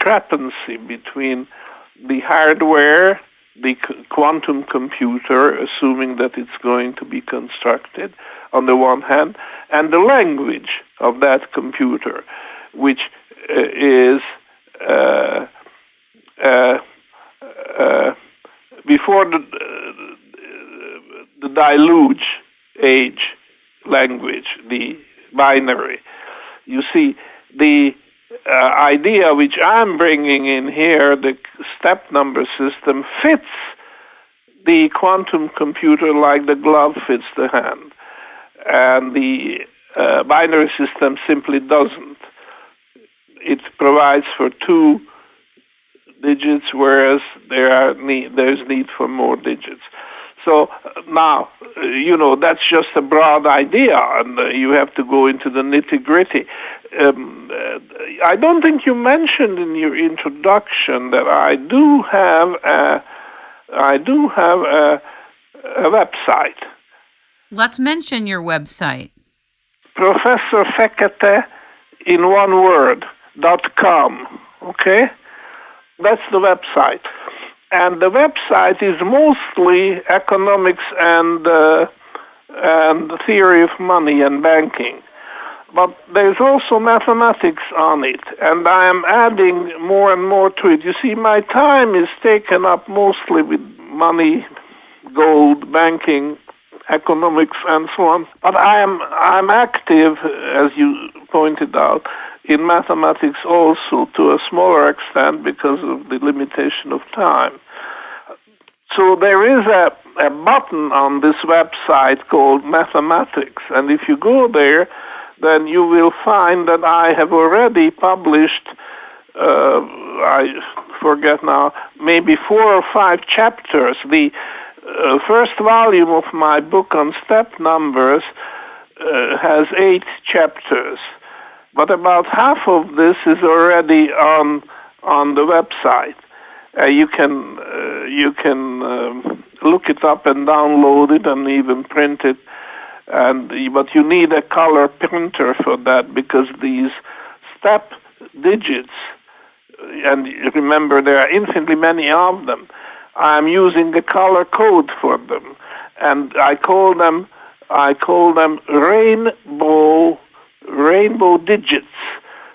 discrepancy between the hardware, the quantum computer, assuming that it's going to be constructed, on the one hand, and the language of that computer, which is before the deluge age language, the binary. You see, the idea which I'm bringing in here, the step number system, fits the quantum computer like the glove fits the hand. And the binary system simply doesn't. It provides for 2 digits, whereas there's need for more digits. So now, that's just a broad idea, and you have to go into the nitty-gritty. I don't think you mentioned in your introduction that I do have a website. Let's mention your website. Professor Fekete, in one word, .com. Okay? That's the website. And the website is mostly economics and theory of money and banking. But there's also mathematics on it, and I am adding more and more to it. You see, my time is taken up mostly with money, gold, banking, economics, and so on. But I'm active, as you pointed out, in mathematics also to a smaller extent because of the limitation of time. So there is a button on this website called Mathematics, and if you go there, then you will find that I have already published, I forget now, maybe 4 or 5 chapters. The first volume of my book on Stepnumbers has 8 chapters. But about half of this is already on the website. You can look it up and download it and even print it. But you need a color printer for that because these step digits, and remember there are infinitely many of them, I'm using a color code for them, and I call them rainbow digits.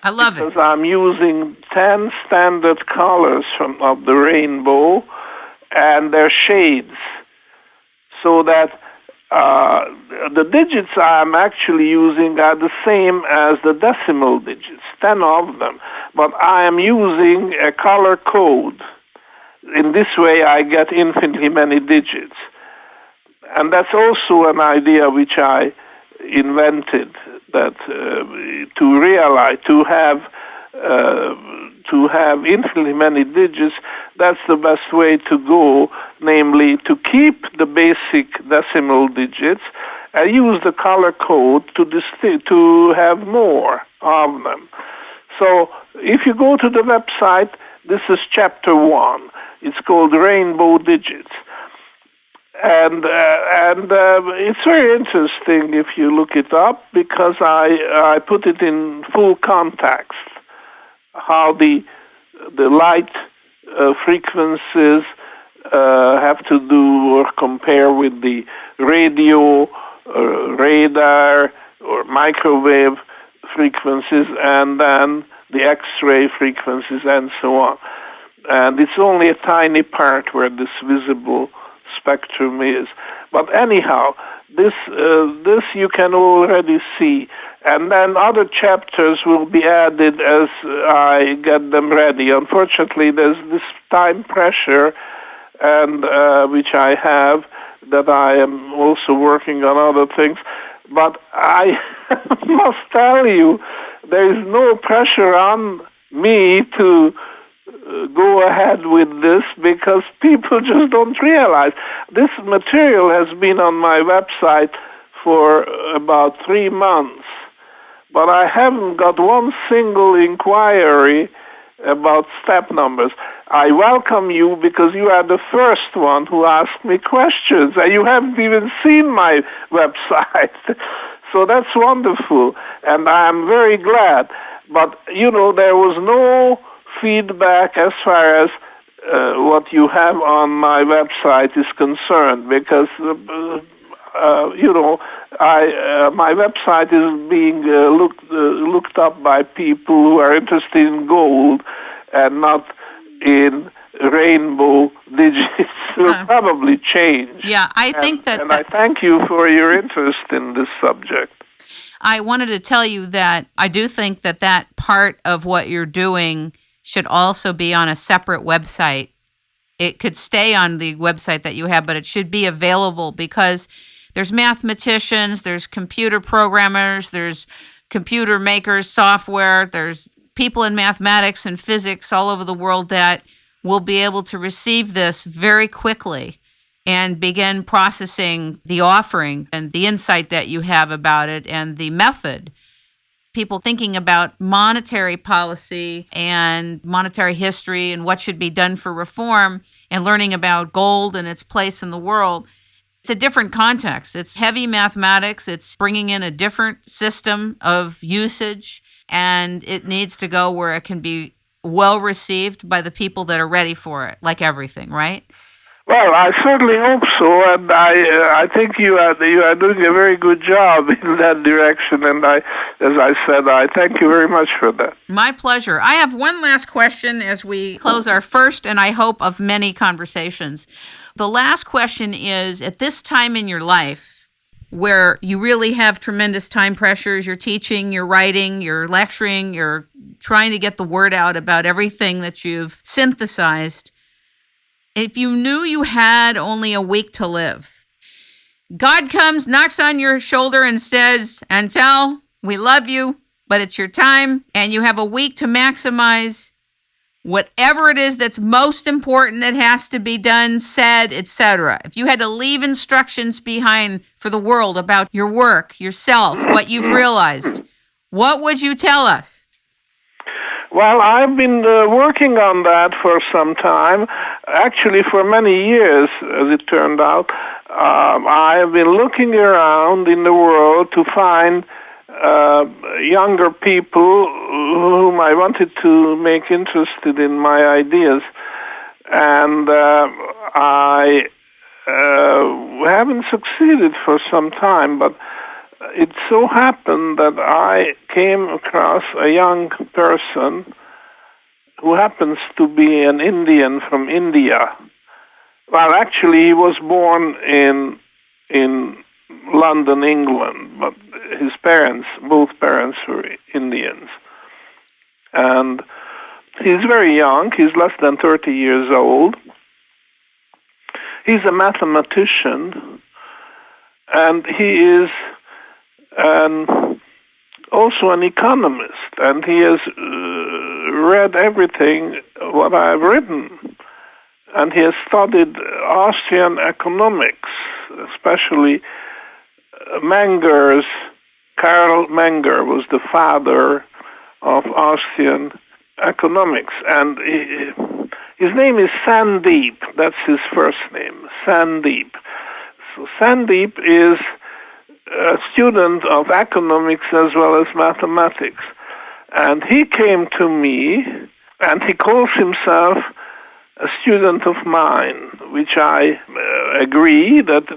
I love it. Because I'm using 10 standard colors of the rainbow and their shades, so that the digits I'm actually using are the same as the decimal digits, 10 of them. But I am using a color code. In this way, I get infinitely many digits. And that's also an idea which I invented, that to realize, to have infinitely many digits, that's the best way to go, namely to keep the basic decimal digits and use the color code to have more of them. So if you go to the website, this is chapter 1. It's called Rainbow Digits. And it's very interesting if you look it up, because I put it in full context, how the light frequencies have to do or compare with the radio, radar, or microwave frequencies, and then the X-ray frequencies, and so on. And it's only a tiny part where this visible spectrum is. But anyhow, this you can already see. And then other chapters will be added as I get them ready. Unfortunately, there's this time pressure, and which I have, that I am also working on other things. But I must tell you, there is no pressure on me to go ahead with this, because people just don't realize. This material has been on my website for about 3 months, but I haven't got one single inquiry about step numbers. I welcome you, because you are the first one who asked me questions, and you haven't even seen my website. So that's wonderful, and I'm very glad. But, there was no feedback as far as what you have on my website is concerned, because my website is being looked up by people who are interested in gold and not in rainbow digits. Will probably change. Yeah, I think that... And I thank you for your interest in this subject. I wanted to tell you that I do think that that part of what you're doing should also be on a separate website. It could stay on the website that you have, but it should be available, because there's mathematicians, there's computer programmers, there's computer makers, software, there's people in mathematics and physics all over the world that will be able to receive this very quickly and begin processing the offering and the insight that you have about it and the method. People thinking about monetary policy and monetary history and what should be done for reform and learning about gold and its place in the world. It's a different context. It's heavy mathematics. It's bringing in a different system of usage, and it needs to go where it can be well received by the people that are ready for it, like everything, right? Well, I certainly hope so, and I think you are doing a very good job in that direction, and as I said, I thank you very much for that. My pleasure. I have one last question as we close our first, and I hope, of many conversations. The last question is, at this time in your life, where you really have tremendous time pressures, you're teaching, you're writing, you're lecturing, you're trying to get the word out about everything that you've synthesized, if you knew you had only a week to live, God comes, knocks on your shoulder and says, Antal, we love you, but it's your time, and you have a week to maximize whatever it is that's most important that has to be done, said, etc. If you had to leave instructions behind for the world about your work, yourself, what you've realized, what would you tell us? Well, I've been working on that for some time, actually for many years, as it turned out. I have been looking around in the world to find younger people whom I wanted to make interested in my ideas. And I haven't succeeded for some time, but it so happened that I came across a young person who happens to be an Indian from India. Well, actually, he was born in London, England, but his parents, both parents, were Indians. And he's very young. He's less than 30 years old. He's a mathematician, and he is also an economist, and he has read everything what I've written, and he has studied Austrian economics, especially Karl Menger was the father of Austrian economics, and his name is Sandeep. That's his first name, Sandeep. So Sandeep is a student of economics as well as mathematics. And he came to me, and he calls himself a student of mine, which I agree that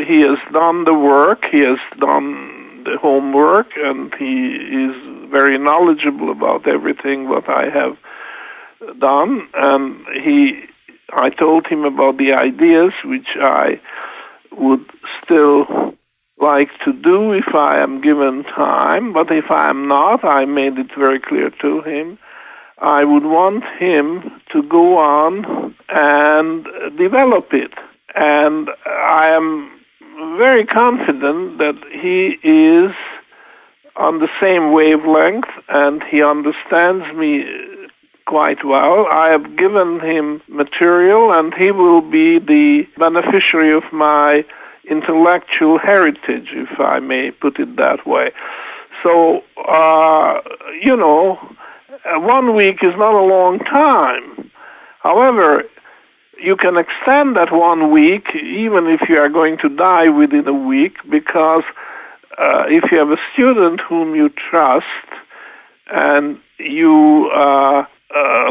he has done the work, he has done the homework, and he is very knowledgeable about everything what I have done. And I told him about the ideas which I would still like to do if I am given time, but if I am not, I made it very clear to him, I would want him to go on and develop it. And I am very confident that he is on the same wavelength and he understands me quite well. I have given him material and he will be the beneficiary of my intellectual heritage, if I may put it that way. So, 1 week is not a long time. However, you can extend that 1 week even if you are going to die within a week, because if you have a student whom you trust and you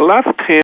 left him